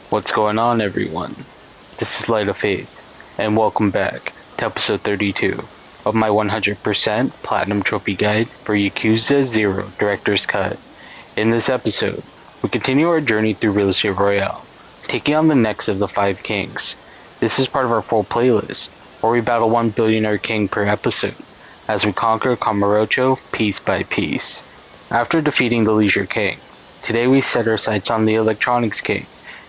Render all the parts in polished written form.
What's going on, everyone? This is Light of Faith, and welcome back to episode 32 of my 100% Platinum Trophy Guide for Yakuza 0 Director's Cut. In this episode, we continue our journey through Real Estate Royale, taking on the next of the 5 kings. This is part of our full playlist, where we battle one billionaire king per episode, as we conquer Kamurocho piece by piece. After defeating the Leisure King, today we set our sights on the Electronics King,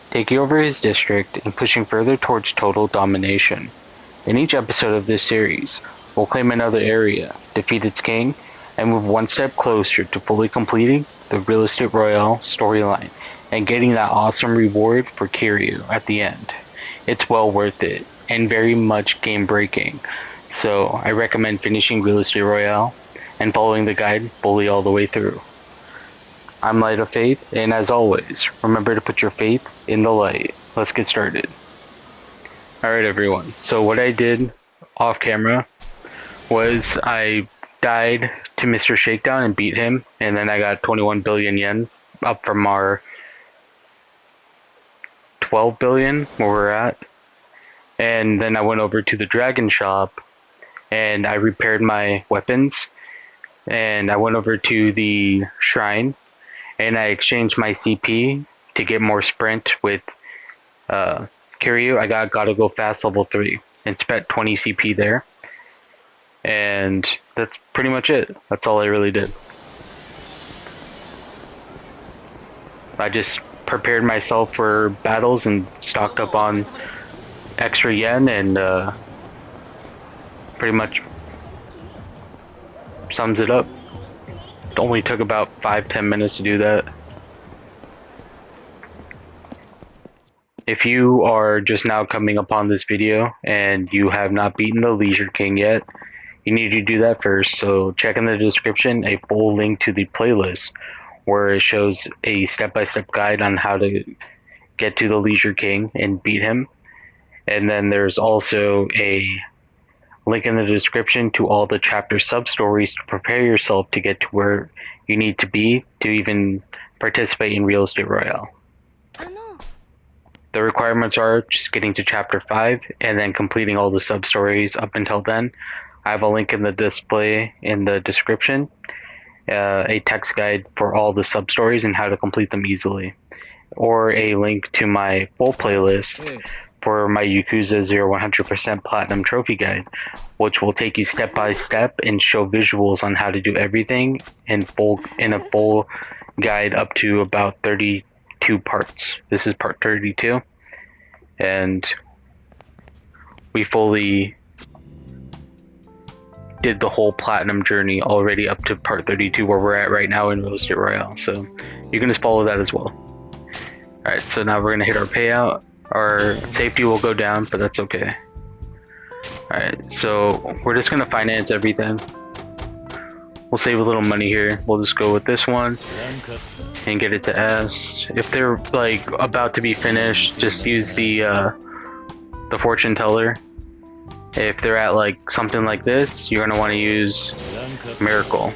taking over his district and pushing further towards total domination. In each episode of this series, we'll claim another area, defeat its king, and move one step closer to fully completing the Real Estate Royale storyline and getting that awesome reward for Kiryu at the end. It's well worth it and very much game breaking, so I recommend finishing Real Estate Royale and following the guide fully all the way through. I'm Light of Faith, and as always, remember to put your faith in the light. Let's get started. Alright everyone, so what I did off camera was I died to Mr. Shakedown and beat him, and then I got 21 billion yen up from our 12 billion where we're at. And then I went over to the dragon shop and I repaired my weapons, and I went over to the shrine and I exchanged my CP to get more sprint with Kiryu. I got Gotta Go Fast level 3 and spent 20 CP there. And that's pretty much it. That's all I really did. I just prepared myself for battles and stocked up on extra yen, and pretty much sums it up. It only took about 5-10 minutes to do that. If you are just now coming upon this video and you have not beaten the Leisure King yet, you need to do that first. So check in the description a full link to the playlist where it shows a step-by-step guide on how to get to the Leisure King and beat him. And then there's also a link in the description to all the chapter sub-stories to prepare yourself to get to where you need to be to even participate in Real Estate Royale. The requirements are just getting to chapter 5 and then completing all the sub-stories up until then. I have a link in the display in the description, a text guide for all the sub-stories and how to complete them easily, or a link to my full playlist for my Yakuza 0 100% Platinum Trophy Guide, which will take you step by step and show visuals on how to do everything in a full guide up to about 32 parts. This is part 32, and we fully did the whole platinum journey already up to part 32 where we're at right now in Real Estate Royale, so you can just follow that as well. Alright, so now we're gonna hit our payout. Our safety will go down, but that's okay. Alright, so we're just gonna finance everything. We'll save a little money here. We'll just go with this one and get it to S. If they're like about to be finished, just use the fortune teller. If they're at like something like this, you're gonna want to use Miracle.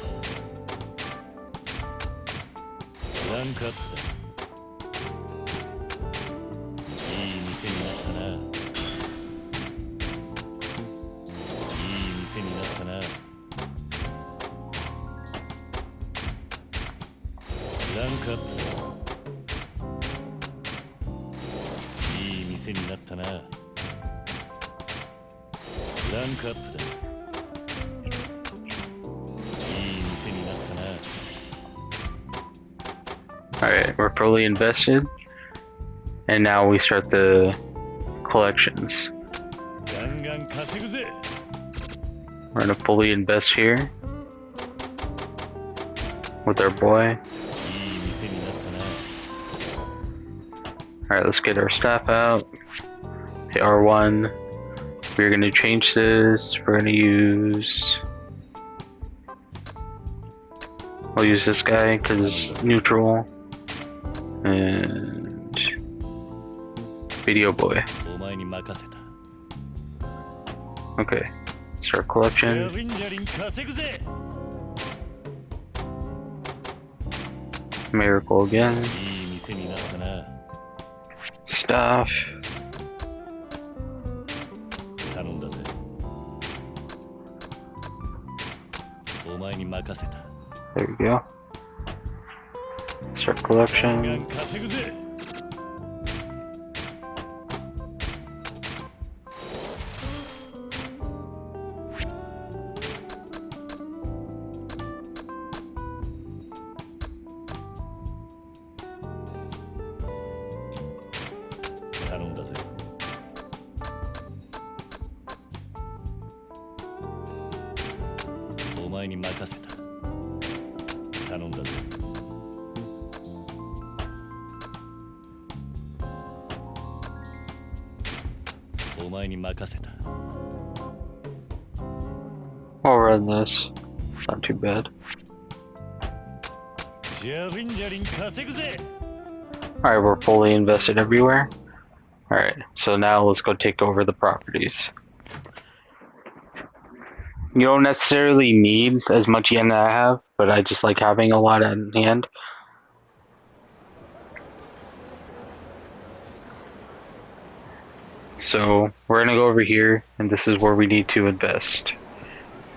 Alright, we're fully invested, and now we start the collections. We're gonna fully invest here with our boy. Alright, let's get our staff out. Hit R1. We're gonna change this. We're gonna use... I'll use this guy because it's neutral. And... Video boy. Okay. Start collection. Miracle again. Stuff. There we go. Start collection. I'll run this. Not too bad. Alright, we're fully invested everywhere. Alright, so now let's go take over the properties. You don't necessarily need as much yen that I have, but I just like having a lot at hand. So we're gonna go over here, and this is where we need to invest.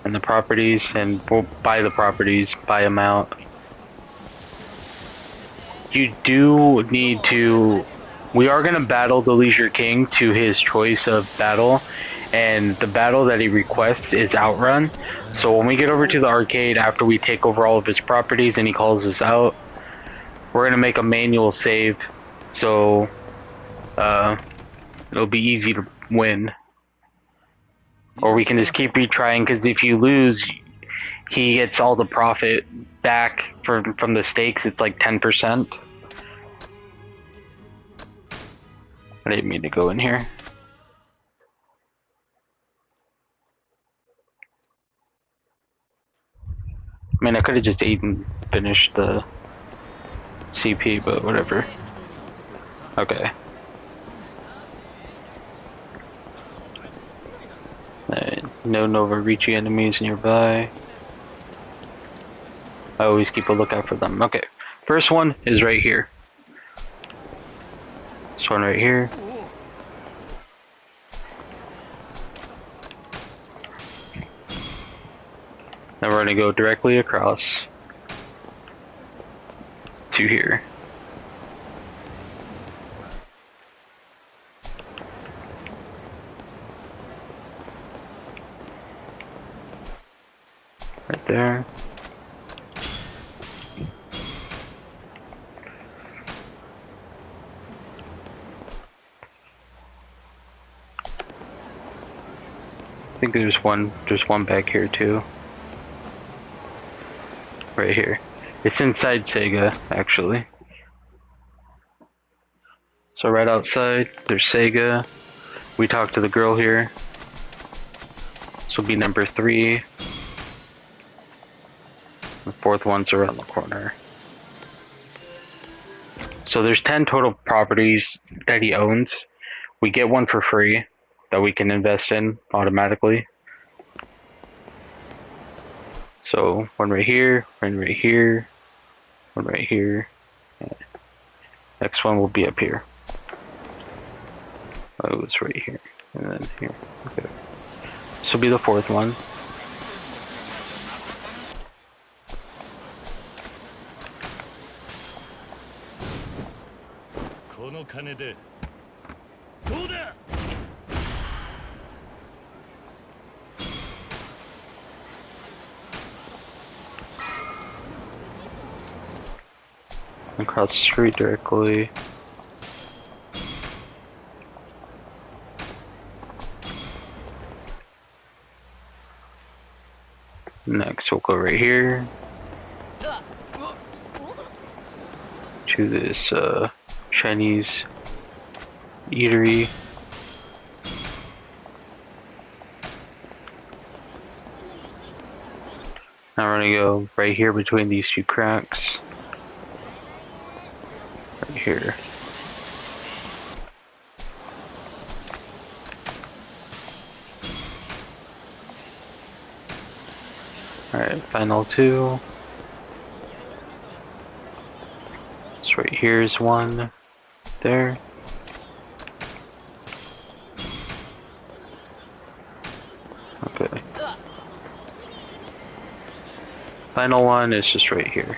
In the properties, and we'll buy the properties, buy them out. You do need to... We are gonna battle the Leisure King to his choice of battle, and the battle that he requests is Outrun. So when we get over to the arcade after we take over all of his properties and he calls us out, we're gonna make a manual save, so it'll be easy to win. Or we can just keep retrying, because if you lose, he gets all the profit back from the stakes. It's like 10%. I didn't mean to go in here. I mean, I could have just ate and finished the CP, but whatever. Okay. No Nova Ricci enemies nearby. I always keep a lookout for them. Okay. First one is right here. This one right here. Then we're gonna go directly across to here. Right there. I think there's one back here too. Right here. It's inside Sega, actually. So right outside, there's Sega. We talked to the girl here. This will be number 3. The 4th one's around the corner. So there's 10 total properties that he owns. We get one for free that we can invest in automatically. So one right here, one right here, one right here. Next one will be up here. Oh, it's right here, and then here. Okay. This will be the 4th one. Across the street directly. Next we'll go right here to this Chinese eatery. Now we're gonna go right here between these 2 cracks. Right here. Alright, final 2. So right here is one. There. Final one is just right here.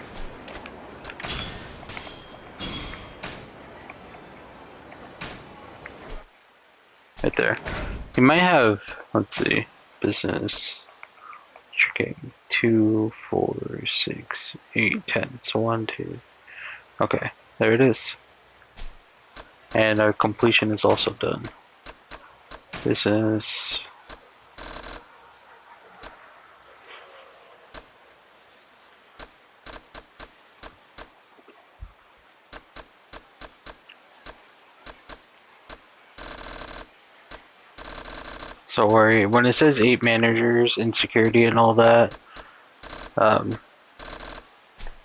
Right there. You might have, let's see, business. Okay, 2, 4, 6, 8, 10. So 1, 2. Okay, there it is. And our completion is also done. Business. So worry when it says 8 managers in security and all that,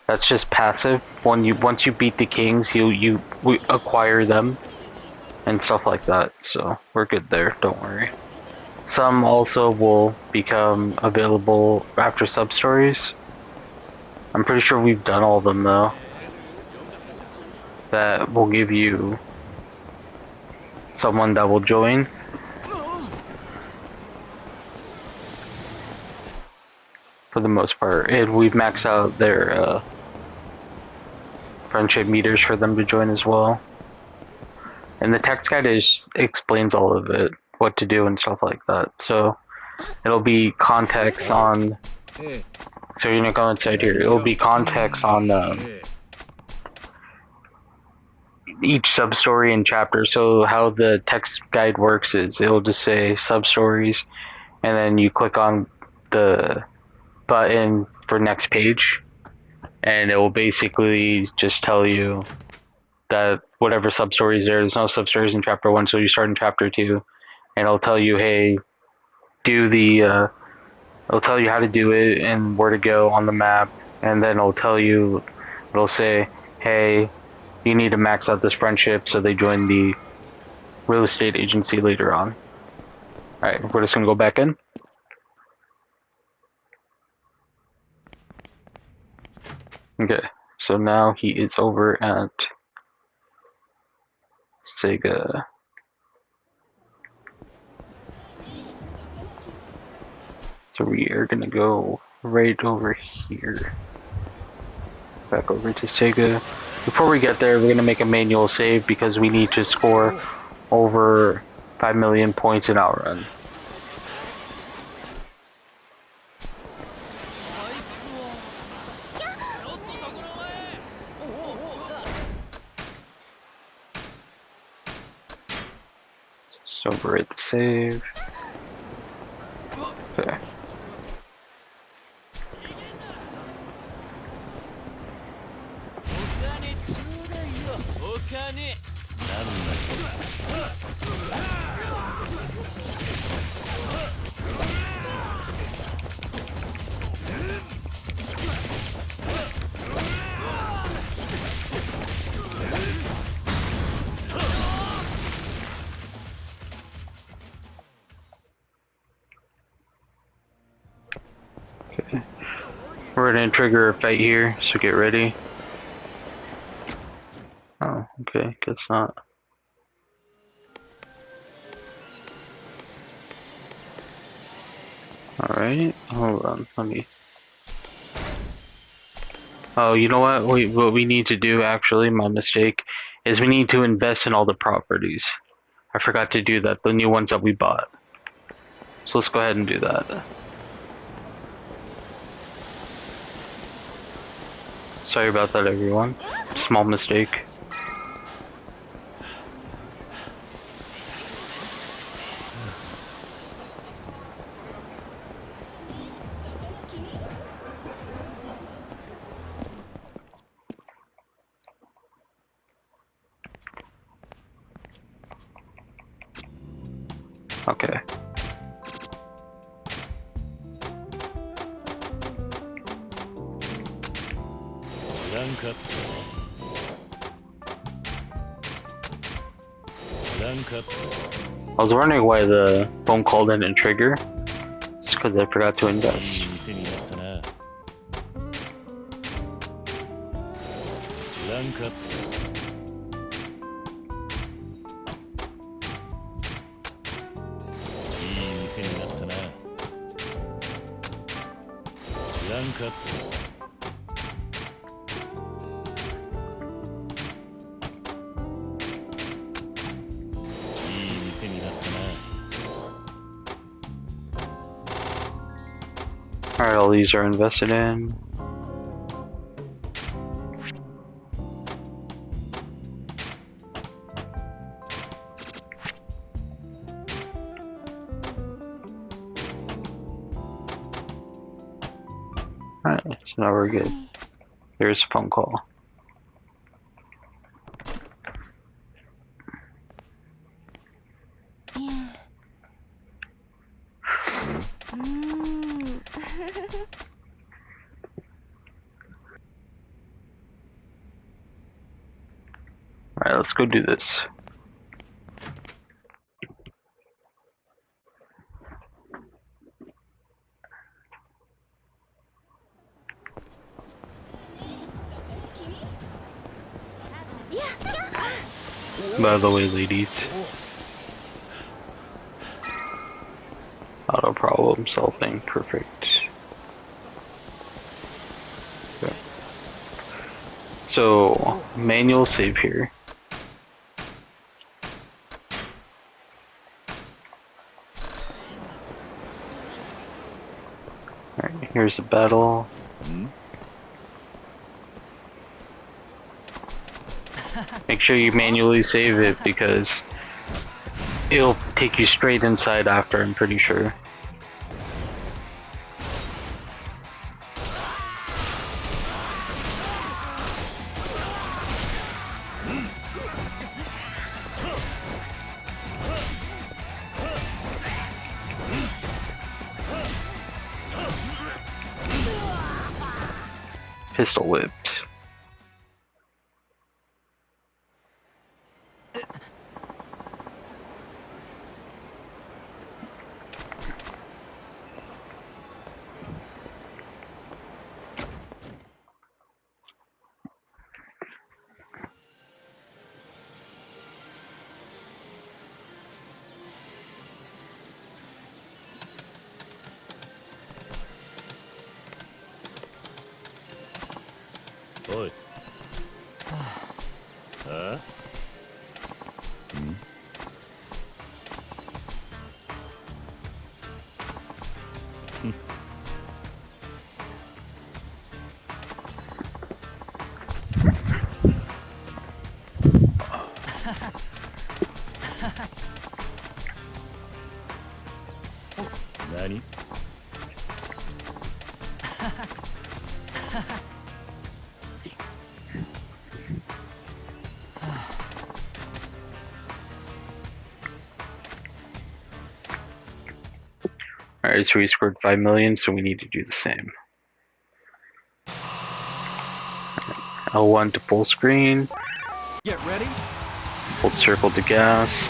that's just passive. Once you beat the kings, you acquire them and stuff like that. So we're good there. Don't worry. Some also will become available after sub stories. I'm pretty sure we've done all of them though. That will give you someone that will join. For the most part, and we've maxed out their friendship meters for them to join as well. And the text guide explains all of it, what to do and stuff like that. So it'll be context on. So you're gonna go inside here. It'll be context on each sub story and chapter. So how the text guide works is it'll just say sub stories, and then you click on the button for next page, and it will basically just tell you that whatever sub stories there's no sub stories in chapter 1, so you start in chapter 2, and it'll tell you, hey, do the it'll tell you how to do it and where to go on the map, and then it'll say, hey, you need to max out this friendship so they join the real estate agency later on. Alright, we're just gonna go back in. Okay, so now he is over at Sega. So we are gonna go right over here. Back over to Sega. Before we get there, we're gonna make a manual save because we need to score over 5 million points in our run. So we're at the save. Okay. We're gonna trigger a fight here, so get ready. Oh, okay, guess not. Alright, hold on, let me... Oh, you know what? What we need to do, actually, my mistake, is we need to invest in all the properties. I forgot to do that, the new ones that we bought. So let's go ahead and do that. Sorry about that, everyone. Small mistake. Okay. I was wondering why the phone call didn't trigger. It's because I forgot to invest. Alright, all these are invested in. Alright, so now we're good. There's a phone call. Alright, let's go do this. By the way, ladies, auto problem solving, perfect. Okay. So, manual save here. Alright, here's a battle. Make sure you manually save it because it'll take you straight inside after, I'm pretty sure. Pistol whipped. Oi. Huh? Nani? Alright, so we scored 5 million, so we need to do the same. L1 to full screen. Get ready. Hold circle to gas.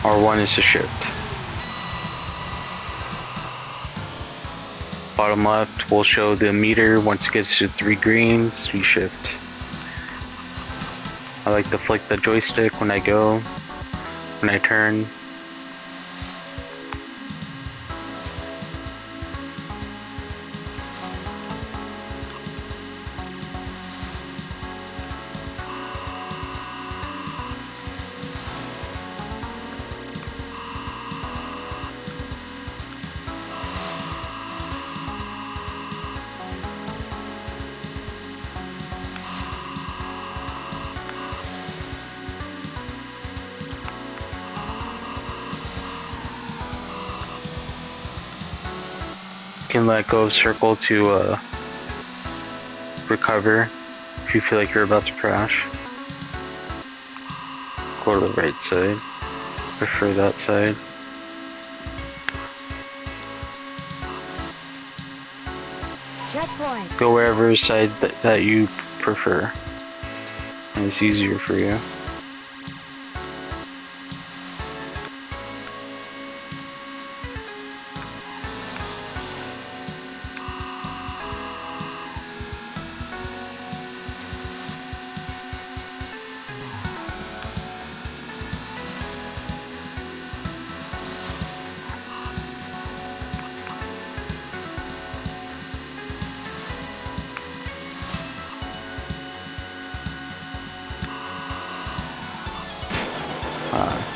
R1 is to shift. Bottom left will show the meter. Once it gets to 3 greens, we shift. I like to flick the joystick when I go, when I turn. You can let go of circle to recover if you feel like you're about to crash. Go to the right side. Prefer that side. Checkpoint. Go wherever side that you prefer. And it's easier for you.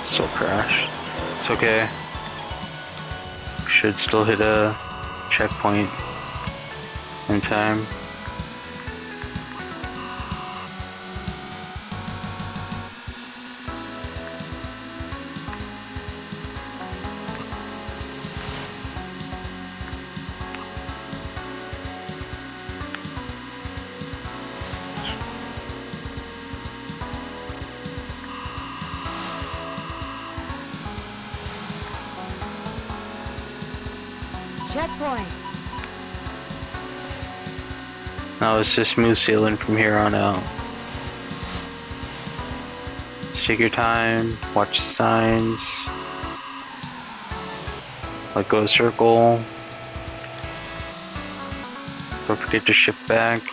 Still crashed. It's okay. Should still hit a checkpoint in time. Checkpoint. Now it's just smooth sailing from here on out. Just take your time, watch the signs, let go of circle. Don't forget to shift back.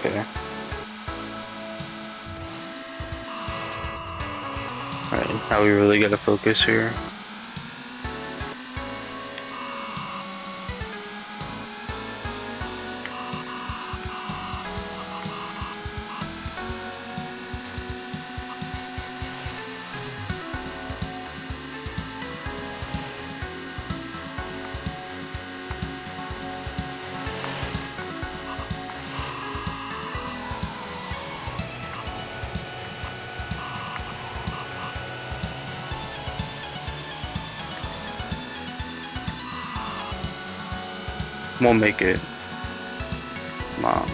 Okay. Alright, now we really gotta focus here. We'll make it. Mom.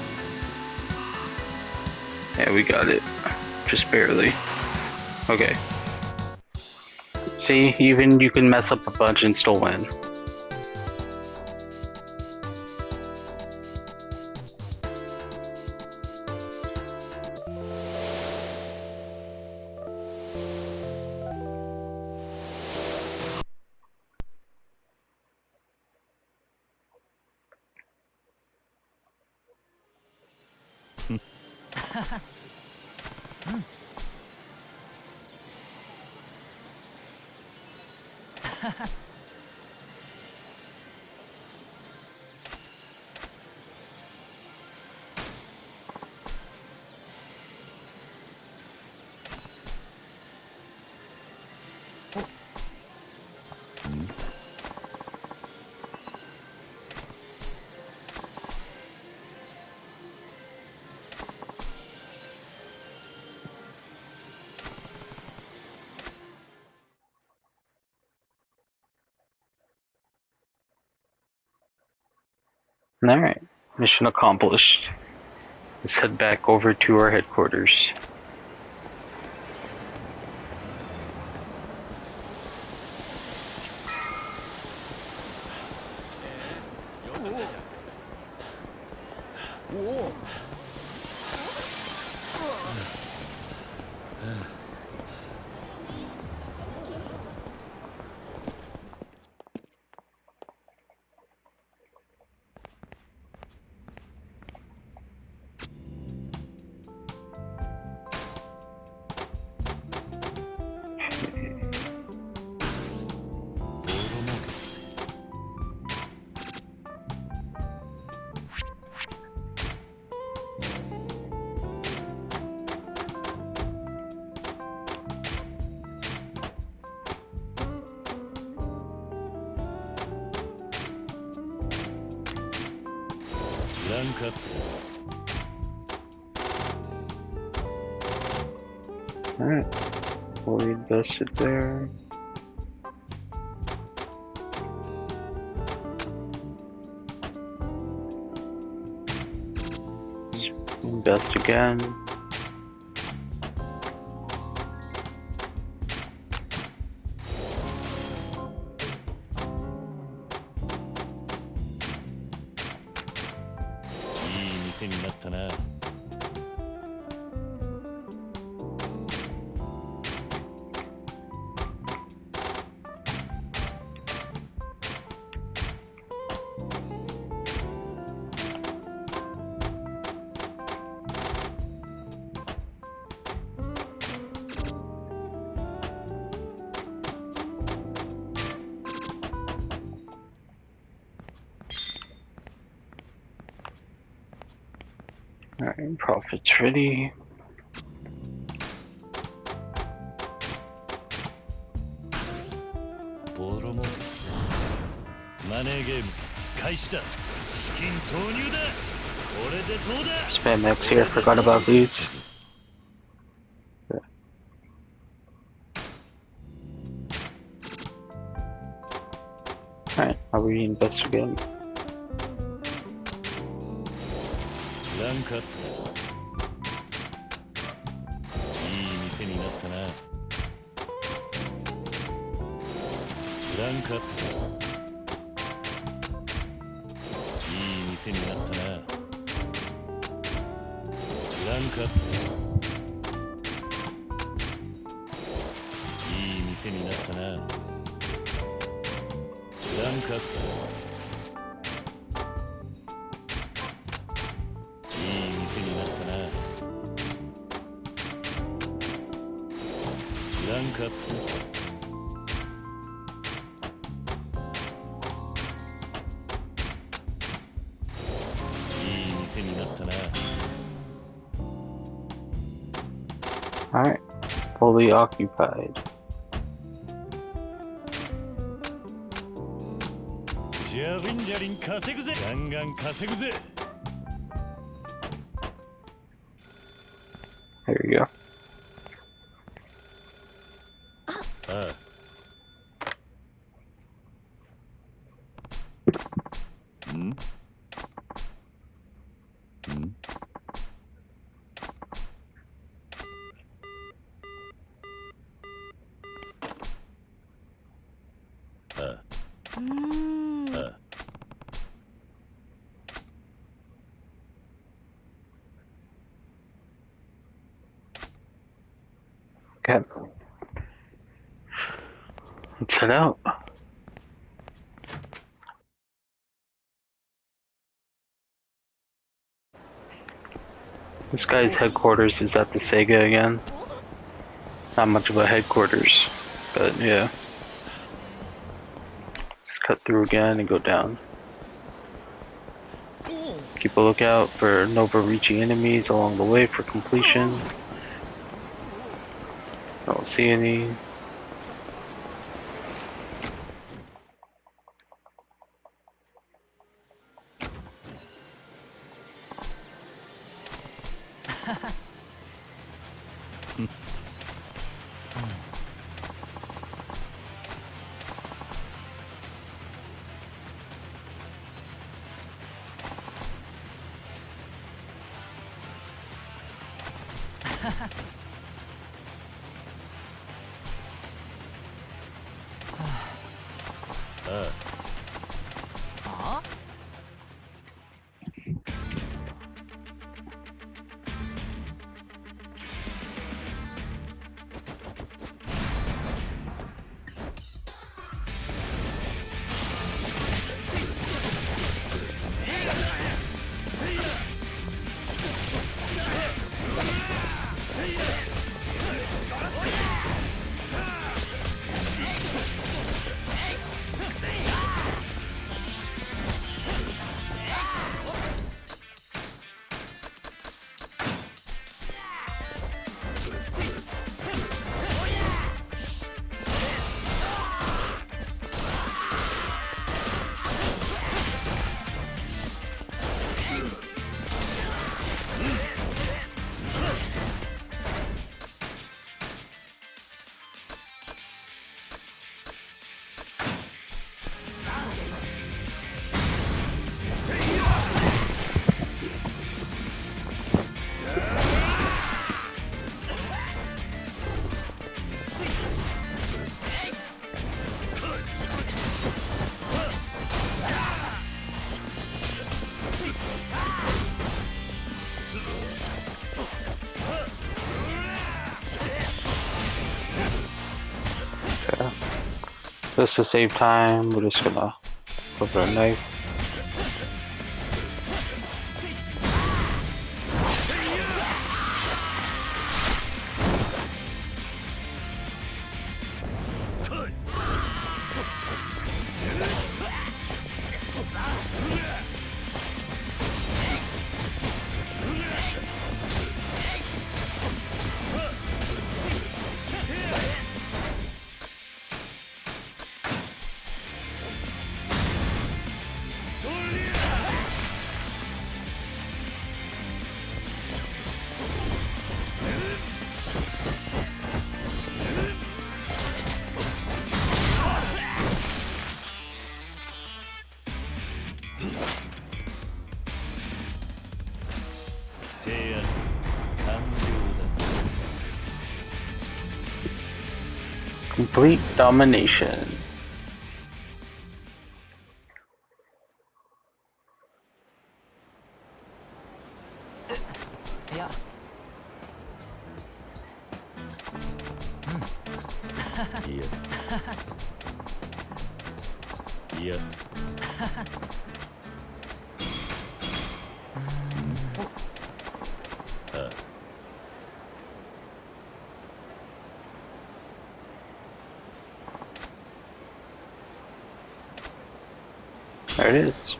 Yeah, we got it. Just barely. Okay. See, even you can mess up a bunch and still win. Alright, mission accomplished. Let's head back over to our headquarters. Alright, fully invested there. Invest again. Alright, Prophet's ready. Spam X here, forgot about these. Alright, I'll reinvestigate. Alright, fully occupied. There you go. Okay. Let's head out. This guy's headquarters is at the Sega again. Not much of a headquarters, but yeah. Just cut through again and go down. Keep a lookout for Nova reaching enemies along the way for completion. I don't see any. Just to save time, we're just gonna flip our knife. 制圧完了 Complete domination. Yeah. いやいや There it is.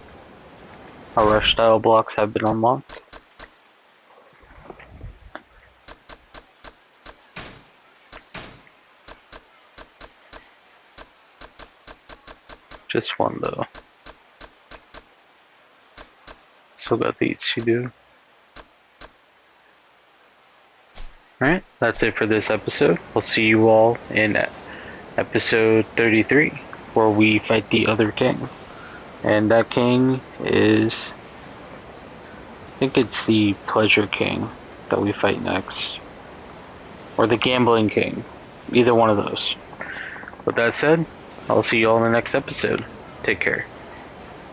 Our rush style blocks have been unlocked. Just one though. Still got these to do. Alright, that's it for this episode. We'll see you all in episode 33, where we fight the other king. And that king is... I think it's the Pleasure King that we fight next. Or the Gambling King. Either one of those. With that said, I'll see you all in the next episode. Take care.